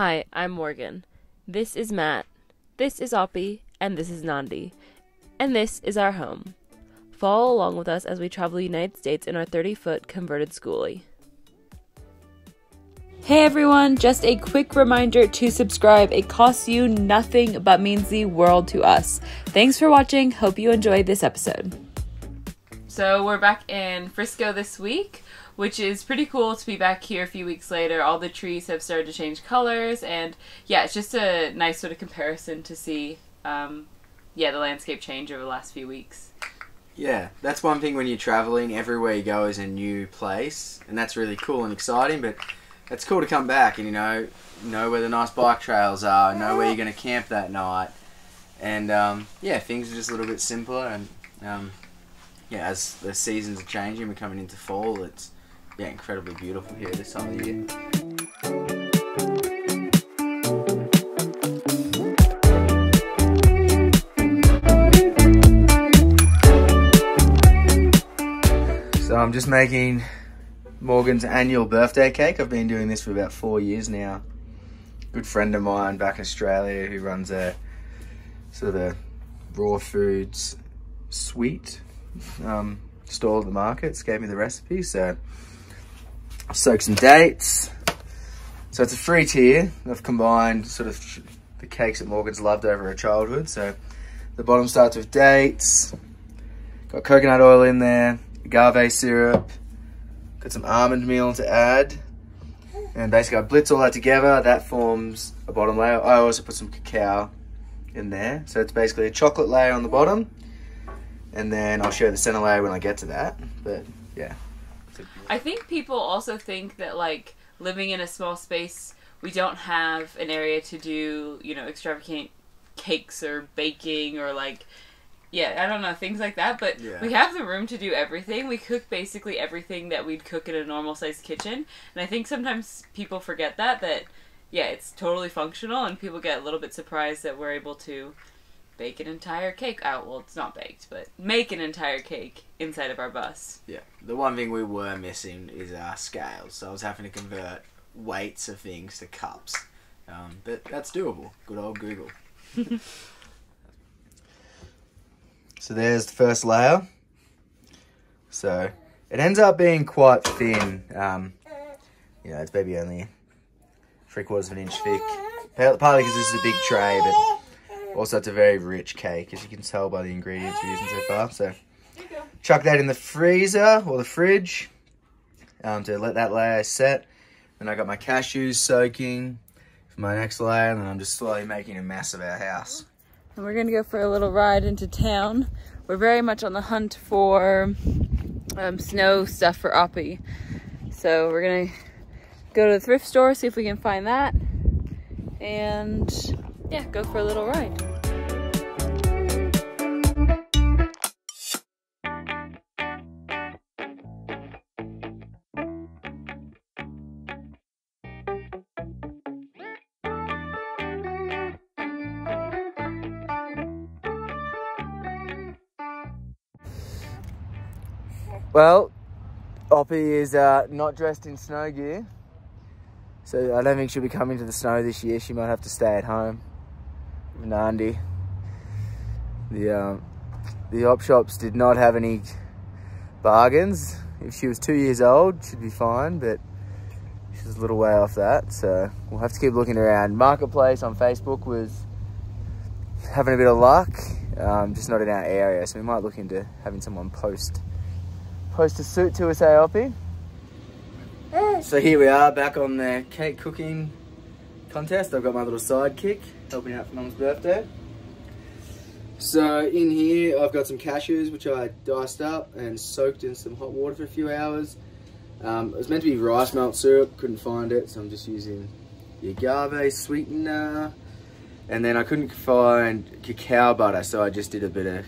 Hi, I'm Morgan. This is Matt. This is Oppie, and this is Nandi. And this is our home. Follow along with us as we travel the United States in our 30-foot converted schoolie. Hey everyone, just a quick reminder to subscribe. It costs you nothing but means the world to us. Thanks for watching. Hope you enjoyed this episode. So we're back in Frisco this week, which is pretty cool to be back here a few weeks later. All the trees have started to change colors, and yeah, it's just a nice sort of comparison to see the landscape change over the last few weeks. Yeah, that's one thing when you're traveling. Everywhere you go is a new place, and that's really cool and exciting, but it's cool to come back and, know where the nice bike trails are, know where you're going to camp that night. And, things are just a little bit simpler. And, as the seasons are changing, we're coming into fall, it's, incredibly beautiful here this time of the year. So I'm just making Morgan's annual birthday cake. I've been doing this for about 4 years now. Good friend of mine back in Australia who runs a sort of a raw foods sweet stall at the markets gave me the recipe. So I've soaked some dates. So it's a free tier. I've combined sort of the cakes that Morgan's loved over her childhood. So the bottom starts with dates. Got coconut oil in there, agave syrup. Got some almond meal to add, and basically I blitz all that together. That forms a bottom layer. I also put some cacao in there, so it's basically a chocolate layer on the bottom, and then I'll show the center layer when I get to that. But yeah, I think people also think that, like, living in a small space, we don't have an area to do, extravagant cakes or baking or I don't know, things like that, but we have the room to do everything. We cook basically everything that we'd cook in a normal-sized kitchen, and I think sometimes people forget that it's totally functional, and people get a little bit surprised that we're able to bake an entire cake. Well, it's not baked, but make an entire cake inside of our bus. Yeah, the one thing we were missing is our scales, so I was having to convert weights of things to cups, but that's doable. Good old Google. So there's the first layer. So it ends up being quite thin. It's maybe only 3/4 of an inch thick. Partly because this is a big tray, but also it's a very rich cake, as you can tell by the ingredients we're using so far. So chuck that in the freezer or the fridge to let that layer set. Then I got my cashews soaking for my next layer, and then I'm just slowly making a mess of our house. And we're gonna go for a little ride into town. We're very much on the hunt for snow stuff for Oppie. So we're gonna go to the thrift store, see if we can find that, and go for a little ride. Well, Oppie is not dressed in snow gear, so I don't think she'll be coming to the snow this year. She might have to stay at home with Nandi. The op shops did not have any bargains. If she was 2 years old, she'd be fine, but she's a little way off that, so we'll have to keep looking around. Marketplace on Facebook was having a bit of luck, just not in our area, so we might look into having someone post a suit to us, Oppie. So here we are, back on the cake cooking contest. I've got my little sidekick helping out for Mum's birthday. So in here I've got some cashews which I diced up and soaked in some hot water for a few hours. It was meant to be rice malt syrup, couldn't find it, so I'm just using the agave sweetener. And then I couldn't find cacao butter, so I just did a bit of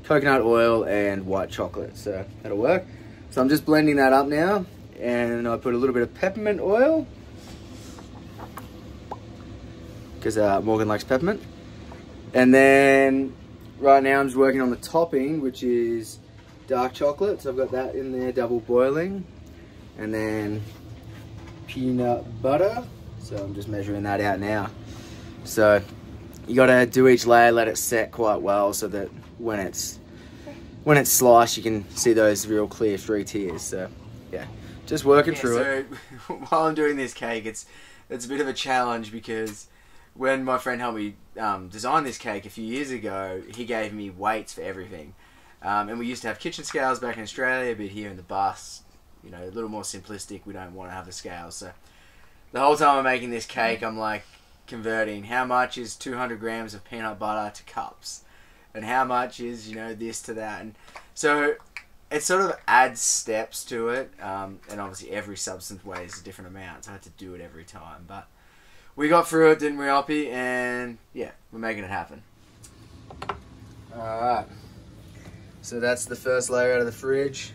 coconut oil and white chocolate, so that'll work. So I'm just blending that up now, and I put a little bit of peppermint oil because Morgan likes peppermint. And then right now I'm just working on the topping, which is dark chocolate, so I've got that in there double boiling, and then peanut butter, So I'm just measuring that out now. So you got to do each layer, let it set quite well so that when it's sliced you can see those real clear 3 tiers. So yeah, just working through it. So while I'm doing this cake, it's a bit of a challenge because when my friend helped me design this cake a few years ago, he gave me weights for everything. And we used to have kitchen scales back in Australia, but here in the bus, you know, a little more simplistic. We don't want to have the scales. So the whole time I'm making this cake, I'm like converting how much is 200 grams of peanut butter to cups, and how much is, you know, this to that. And so it sort of adds steps to it, and obviously every substance weighs a different amount, so I had to do it every time. But we got through it, didn't we, Oppie? And yeah, we're making it happen. Alright, so that's the first layer out of the fridge,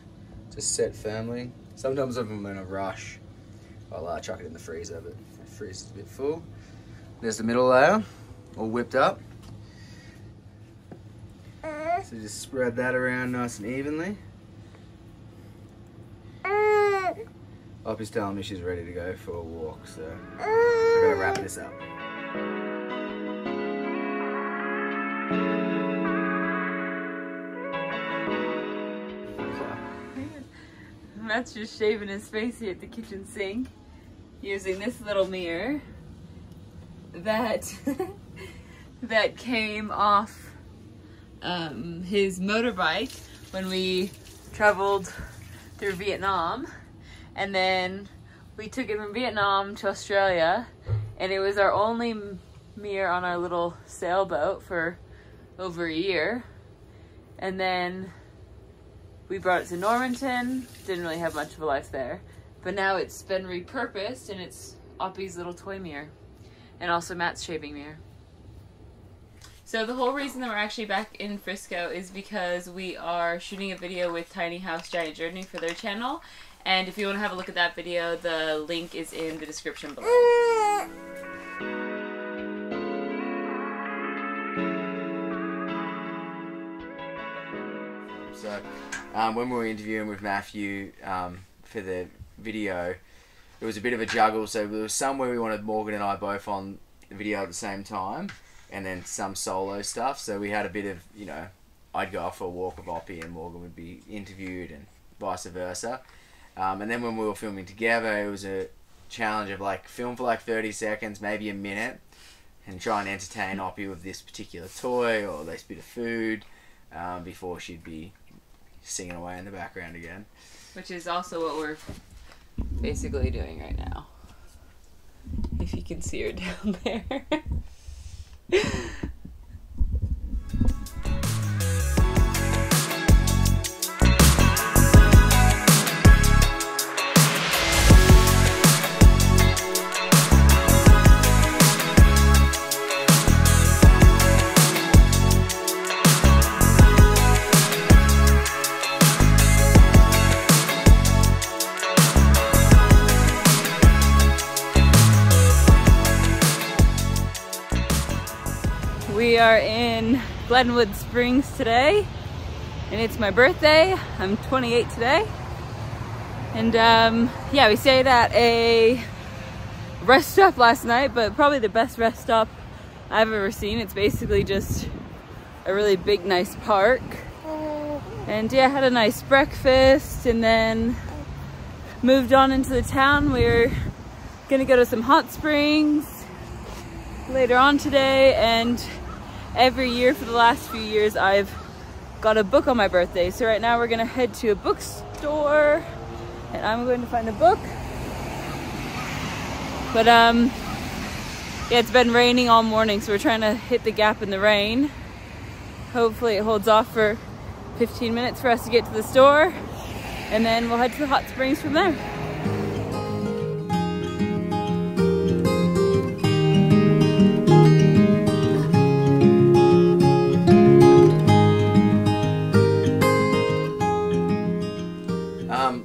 just set firmly. Sometimes if I'm in a rush, I'll chuck it in the freezer, but the freezer's a bit full. There's the middle layer, all whipped up. So just spread that around nice and evenly. Oppie's telling me she's ready to go for a walk, so I'm gonna wrap this up. Matt's just shaving his face here at the kitchen sink using this little mirror that that came off his motorbike when we traveled through Vietnam, and then we took it from Vietnam to Australia, and it was our only mirror on our little sailboat for over a year. And then we brought it to Normanton, didn't really have much of a life there, but now it's been repurposed and it's Oppie's little toy mirror, and also Matt's shaving mirror. So the whole reason that we're actually back in Frisco is because we are shooting a video with Tiny House Giant Journey for their channel, and if you want to have a look at that video, the link is in the description below. So when we were interviewing with Matthew for the video, it was a bit of a juggle. So there was some where we wanted Morgan and I both on the video at the same time, and then some solo stuff. So we had a bit of, you know, I'd go off for a walk with Oppie and Morgan would be interviewed and vice versa. And then when we were filming together, it was a challenge of like film for like 30 seconds, maybe a minute, and try and entertain Oppie with this particular toy or this bit of food before she'd be singing away in the background again. Which is also what we're basically doing right now. If you can see her down there. We are in Glenwood Springs today, and it's my birthday. I'm 28 today. And yeah, we stayed at a rest stop last night, but probably the best rest stop I've ever seen. It's basically just a really big, nice park. And yeah, had a nice breakfast and then moved on into the town. We're gonna go to some hot springs later on today, and every year for the last few years I've got a book on my birthday. So right now we're gonna head to a bookstore and I'm going to find a book. But yeah, it's been raining all morning, so we're trying to hit the gap in the rain. Hopefully it holds off for 15 minutes for us to get to the store, and then we'll head to the hot springs from there.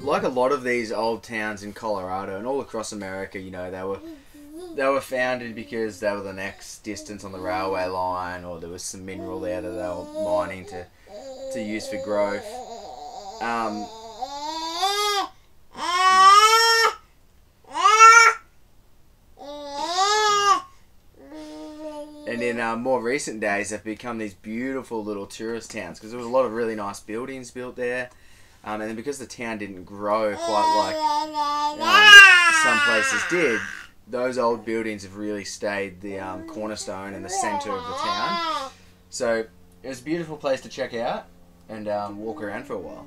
Like a lot of these old towns in Colorado and all across America, you know, they were founded because they were the next distance on the railway line, or there was some mineral there that they were mining to use for growth. And in more recent days, they've become these beautiful little tourist towns because there was a lot of really nice buildings built there. And then because the town didn't grow quite like some places did, those old buildings have really stayed the cornerstone and the centre of the town. So it was a beautiful place to check out and walk around for a while.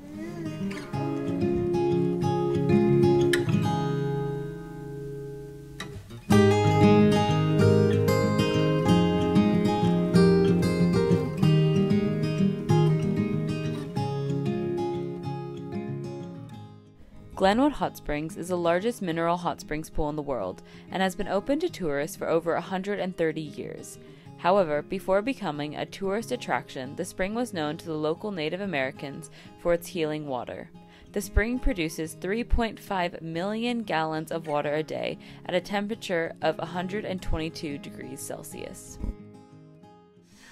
Glenwood Hot Springs is the largest mineral hot springs pool in the world and has been open to tourists for over 130 years. However, before becoming a tourist attraction, the spring was known to the local Native Americans for its healing water. The spring produces 3.5 million gallons of water a day at a temperature of 122 degrees Celsius.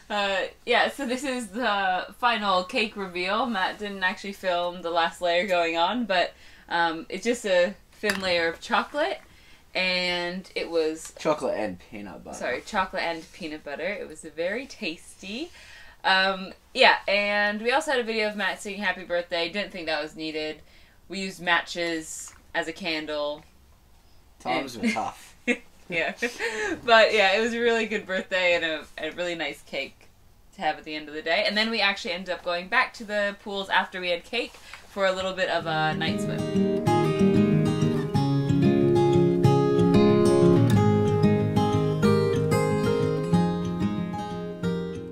So this is the final cake reveal. Matt didn't actually film the last layer going on, but it's just a thin layer of chocolate, and it was... Chocolate and peanut butter. Sorry, chocolate and peanut butter. It was very tasty. And we also had a video of Matt singing happy birthday. Didn't think that was needed. We used matches as a candle. Times were tough. Yeah. But yeah, it was a really good birthday and a really nice cake to have at the end of the day. And then we actually ended up going back to the pools after we had cake for a little bit of a night swim.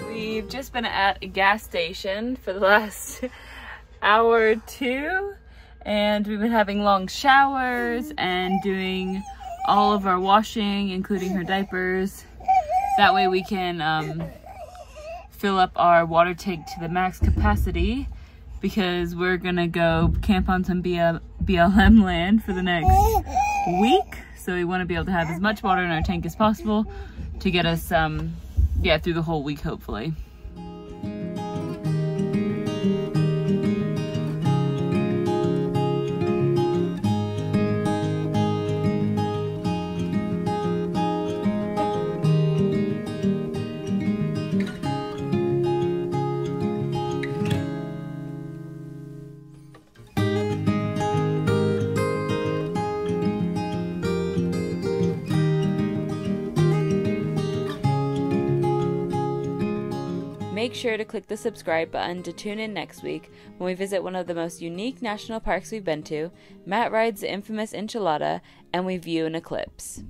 We've just been at a gas station for the last hour or two, and we've been having long showers and doing all of our washing, including her diapers. That way we can fill up our water tank to the max capacity, because we're gonna go camp on some BLM land for the next week. So we want to be able to have as much water in our tank as possible to get us through the whole week, hopefully. Make sure to click the subscribe button to tune in next week when we visit one of the most unique national parks we've been to, Matt rides the infamous enchilada, and we view an eclipse.